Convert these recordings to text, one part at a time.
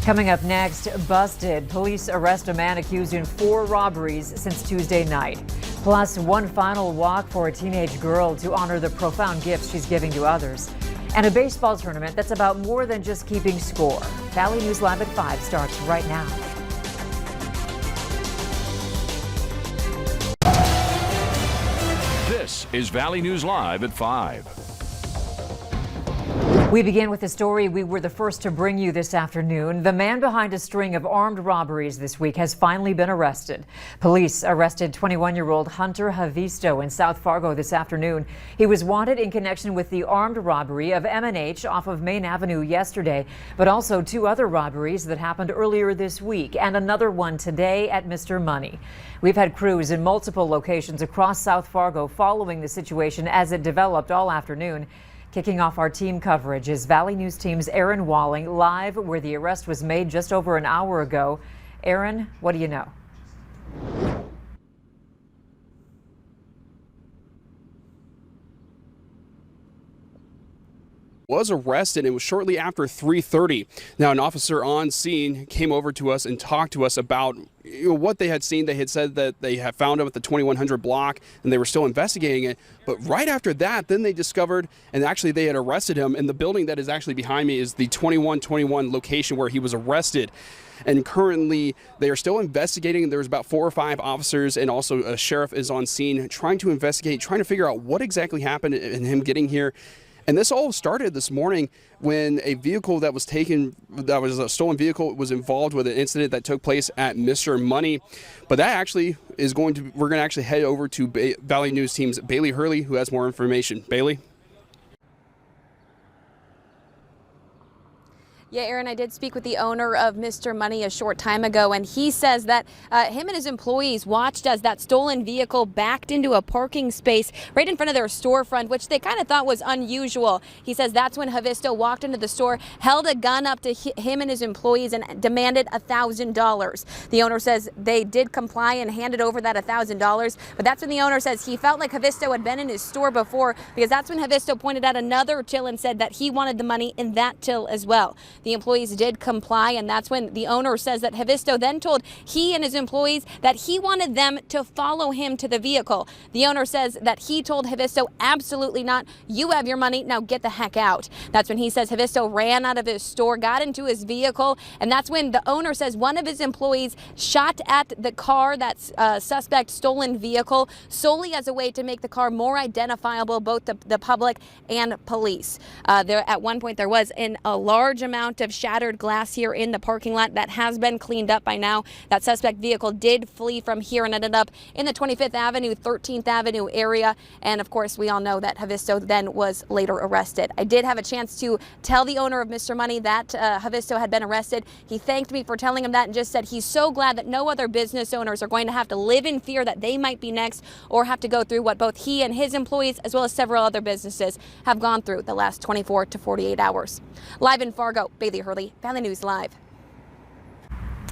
Coming up next, busted. Police arrest a man accused in 4 robberies since Tuesday night. Plus, one final walk for a teenage girl to honor the profound gifts she's giving to others. And a baseball tournament that's about more than just keeping score. Valley News Live at 5 starts right now. This is Valley News Live at 5. We begin with a story we were the first to bring you this afternoon. The man behind a string of armed robberies this week has finally been arrested. Police arrested 21-year-old Hunter Havisto in South Fargo this afternoon. He was wanted in connection with the armed robbery of M&H off of Main Avenue yesterday, but also 2 other robberies that happened earlier this week and another one today at Mr. Money. We've had crews in multiple locations across South Fargo following the situation as it developed all afternoon. Kicking off our team coverage is Valley News Team's Aaron Walling live where the arrest was made just over an hour ago. Aaron, what do you know? Was arrested. It was shortly after 3:30. Now, an officer on scene came over to us and talked to us about what they had seen. They had said that they had found him at the 2100 block and they were still investigating it. But right after that, then they discovered, and actually they had arrested him. And the building that is actually behind me is the 2121 location where he was arrested. And currently they are still investigating. There's about 4 or 5 officers and also a sheriff is on scene trying to investigate, trying to figure out what exactly happened in him getting here. And this all started this morning when a vehicle that was taken, that was a stolen vehicle, was involved with an incident that took place at Mr. Money. But that actually is we're going to actually head over to Valley News Team's Bailey Hurley, who has more information. Bailey? Yeah, Aaron, I did speak with the owner of Mr. Money a short time ago, and he says that him and his employees watched as that stolen vehicle backed into a parking space right in front of their storefront, which they kind of thought was unusual. He says that's when Havisto walked into the store, held a gun up to him and his employees, and demanded $1,000. The owner says they did comply and handed over that $1,000, but that's when the owner says he felt like Havisto had been in his store before, because that's when Havisto pointed out another till and said that he wanted the money in that till as well. The employees did comply, and that's when the owner says that Havisto then told he and his employees that he wanted them to follow him to the vehicle. The owner says that he told Havisto, absolutely not. You have your money, now get the heck out. That's when he says Havisto ran out of his store, got into his vehicle, and that's when the owner says one of his employees shot at the car, that's suspect stolen vehicle, solely as a way to make the car more identifiable, both the public and police. There at one point there was a large amount of shattered glass here in the parking lot that has been cleaned up by now. That suspect vehicle did flee from here and ended up in the 25th Avenue, 13th Avenue area. And of course, we all know that Havisto then was later arrested. I did have a chance to tell the owner of Mr. Money that Havisto had been arrested. He thanked me for telling him that and just said he's so glad that no other business owners are going to have to live in fear that they might be next or have to go through what both he and his employees, as well as several other businesses, have gone through the last 24 to 48 hours. Live in Fargo, Bailey Hurley, Valley News Live.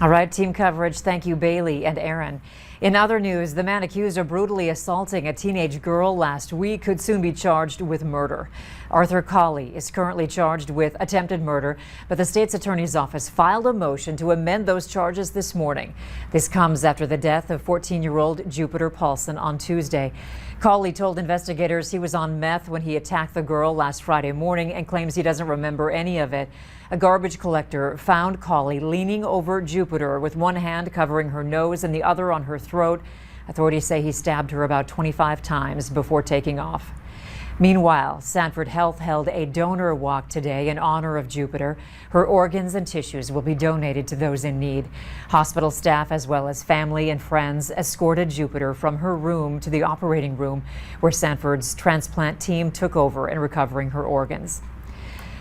All right, team coverage. Thank you, Bailey and Aaron. In other news, the man accused of brutally assaulting a teenage girl last week could soon be charged with murder. Arthur Colley is currently charged with attempted murder, but the state's attorney's office filed a motion to amend those charges this morning. This comes after the death of 14-year-old Jupiter Paulson on Tuesday. Colley told investigators he was on meth when he attacked the girl last Friday morning and claims he doesn't remember any of it. A garbage collector found Colley leaning over Jupiter with one hand covering her nose and the other on her throat. Authorities say he stabbed her about 25 times before taking off. Meanwhile, Sanford Health held a donor walk today in honor of Jupiter. Her organs and tissues will be donated to those in need. Hospital staff, as well as family and friends, escorted Jupiter from her room to the operating room, where Sanford's transplant team took over in recovering her organs.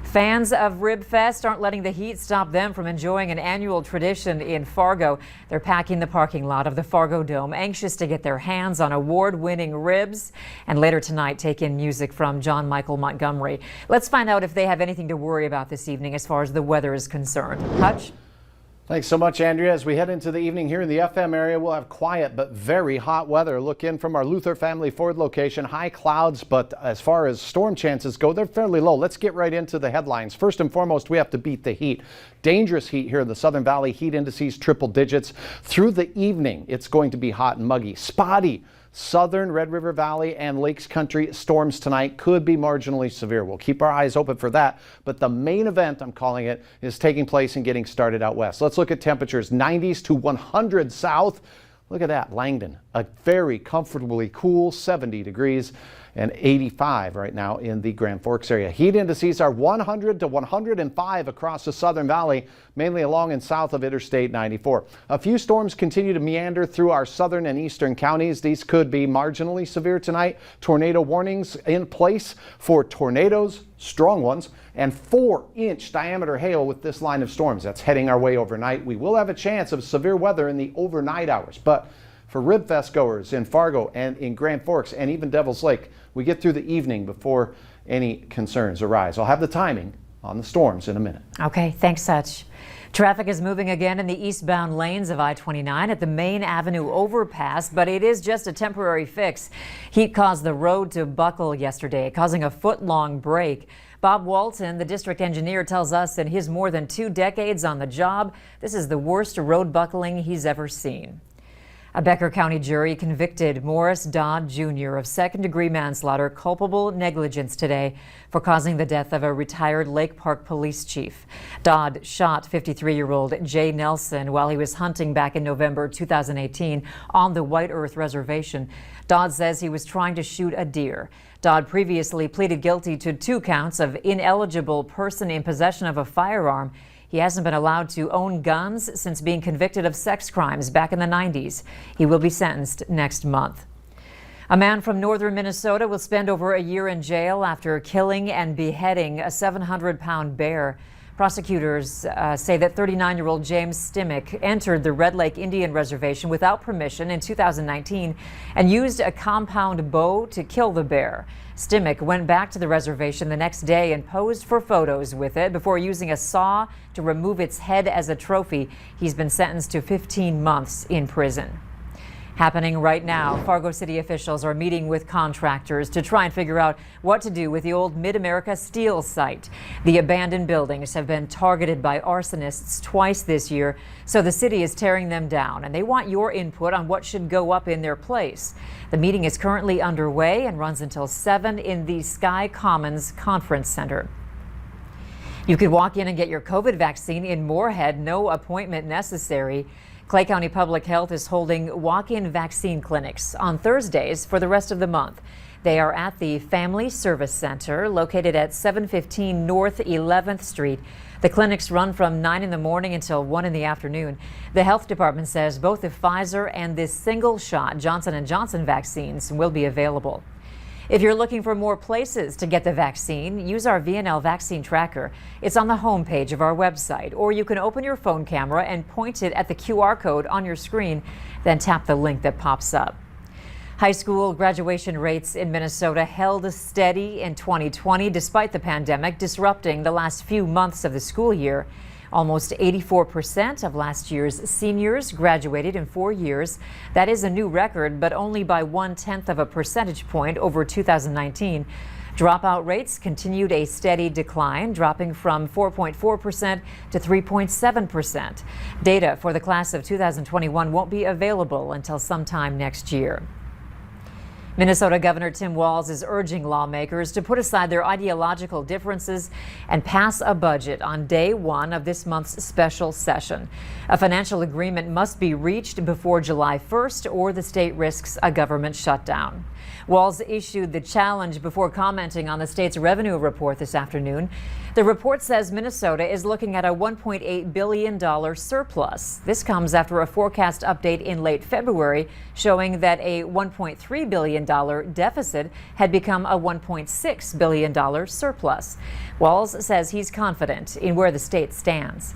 Fans of Rib Fest aren't letting the heat stop them from enjoying an annual tradition in Fargo. They're packing the parking lot of the Fargo Dome, anxious to get their hands on award-winning ribs, and later tonight take in music from John Michael Montgomery. Let's find out if they have anything to worry about this evening as far as the weather is concerned. Hutch? Thanks so much, Andrea. As we head into the evening here in the FM area, we'll have quiet but very hot weather. Look in from our Luther Family Ford location. High clouds, but as far as storm chances go, they're fairly low. Let's get right into the headlines. First and foremost, we have to beat the heat. Dangerous heat here in the Southern Valley. Heat indices triple digits. Through the evening, it's going to be hot and muggy. Spotty. Southern Red River Valley and Lakes Country storms tonight could be marginally severe. We'll keep our eyes open for that. But the main event, I'm calling it, is taking place and getting started out west. Let's look at temperatures. 90s to 100 south. Look at that, Langdon, a very comfortably cool 70 degrees and 85 right now in the Grand Forks area. Heat indices are 100 to 105 across the Southern Valley, mainly along and south of Interstate 94. A few storms continue to meander through our southern and eastern counties. These could be marginally severe tonight. Tornado warnings in place for tornadoes, strong ones, and 4-inch diameter hail with this line of storms. That's heading our way overnight. We will have a chance of severe weather in the overnight hours, but for Ribfest goers in Fargo and in Grand Forks and even Devil's Lake, we get through the evening before any concerns arise. I'll have the timing on the storms in a minute. Okay, thanks, Sutch. Traffic is moving again in the eastbound lanes of I-29 at the Main Avenue overpass, but it is just a temporary fix. Heat caused the road to buckle yesterday, causing a foot-long break. Bob Walton, the district engineer, tells us in his more than 2 decades on the job, this is the worst road buckling he's ever seen. A Becker County jury convicted Morris Dodd Jr. of second-degree manslaughter, culpable negligence today for causing the death of a retired Lake Park police chief. Dodd shot 53-year-old Jay Nelson while he was hunting back in November 2018 on the White Earth Reservation. Dodd says he was trying to shoot a deer. Dodd previously pleaded guilty to 2 counts of ineligible person in possession of a firearm. He hasn't been allowed to own guns since being convicted of sex crimes back in the 90s. He will be sentenced next month. A man from northern Minnesota will spend over a year in jail after killing and beheading a 700-pound bear. Prosecutors say that 39-year-old James Stimmick entered the Red Lake Indian Reservation without permission in 2019 and used a compound bow to kill the bear. Stimmick went back to the reservation the next day and posed for photos with it before using a saw to remove its head as a trophy. He's been sentenced to 15 months in prison. Happening right now, Fargo City officials are meeting with contractors to try and figure out what to do with the old Mid-America Steel site. The abandoned buildings have been targeted by arsonists twice this year, so the city is tearing them down, and they want your input on what should go up in their place. The meeting is currently underway and runs until 7 in the Sky Commons Conference Center. You could walk in and get your COVID vaccine in Moorhead, no appointment necessary. Clay County Public Health is holding walk-in vaccine clinics on Thursdays for the rest of the month. They are at the Family Service Center located at 715 North 11th Street. The clinics run from 9 in the morning until 1 in the afternoon. The health department says both the Pfizer and the single-shot Johnson & Johnson vaccines will be available. If you're looking for more places to get the vaccine, use our VNL vaccine tracker. It's on the homepage of our website, or you can open your phone camera and point it at the QR code on your screen, then tap the link that pops up. High school graduation rates in Minnesota held steady in 2020 despite the pandemic disrupting the last few months of the school year. Almost 84% of last year's seniors graduated in 4 years. That is a new record, but only by 1/10 of a percentage point over 2019. Dropout rates continued a steady decline, dropping from 4.4% to 3.7%. Data for the class of 2021 won't be available until sometime next year. Minnesota Governor Tim Walz is urging lawmakers to put aside their ideological differences and pass a budget on day 1 of this month's special session. A financial agreement must be reached before July 1st or the state risks a government shutdown. Walz issued the challenge before commenting on the state's revenue report this afternoon. The report says Minnesota is looking at a $1.8 billion surplus. This comes after a forecast update in late February showing that a $1.3 billion deficit had become a $1.6 billion surplus. Walz says he's confident in where the state stands.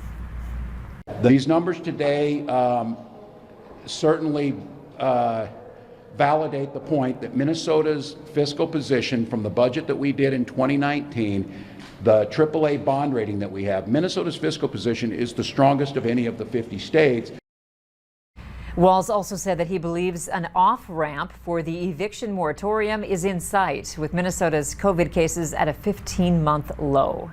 These numbers today certainly validate the point that Minnesota's fiscal position from the budget that we did in 2019, the AAA bond rating that we have, Minnesota's fiscal position is the strongest of any of the 50 states. Walz also said that he believes an off-ramp for the eviction moratorium is in sight, with Minnesota's COVID cases at a 15-month low.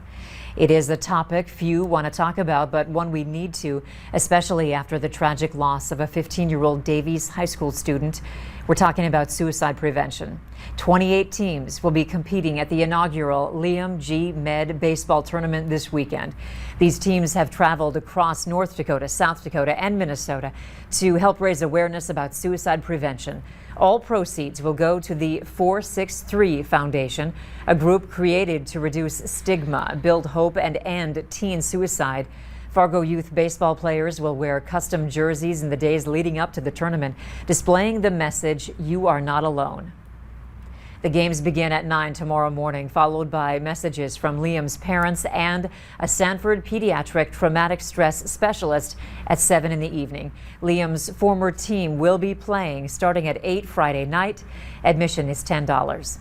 It is a topic few want to talk about, but one we need to, especially after the tragic loss of a 15-year-old Davies High School student. We're talking about suicide prevention. 28 teams will be competing at the inaugural Liam G. Med baseball tournament this weekend. These teams have traveled across North Dakota, South Dakota, and Minnesota to help raise awareness about suicide prevention. All proceeds will go to the 463 Foundation, a group created to reduce stigma, build hope, and end teen suicide. Fargo youth baseball players will wear custom jerseys in the days leading up to the tournament, displaying the message, "You are not alone." The games begin at 9 tomorrow morning, followed by messages from Liam's parents and a Sanford pediatric traumatic stress specialist at 7 in the evening. Liam's former team will be playing starting at 8 Friday night. Admission is $10.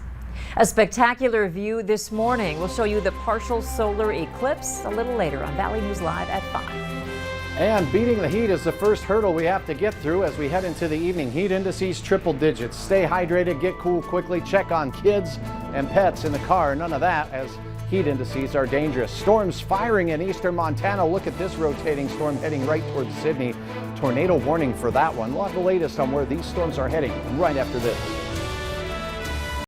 A spectacular view this morning. We'll show you the partial solar eclipse a little later on Valley News Live at 5. And beating the heat is the first hurdle we have to get through as we head into the evening. Heat indices triple digits. Stay hydrated, get cool quickly, check on kids and pets in the car. None of that, as heat indices are dangerous. Storms firing in eastern Montana. Look at this rotating storm heading right towards Sydney. Tornado warning for that one. We'll have the latest on where these storms are heading right after this.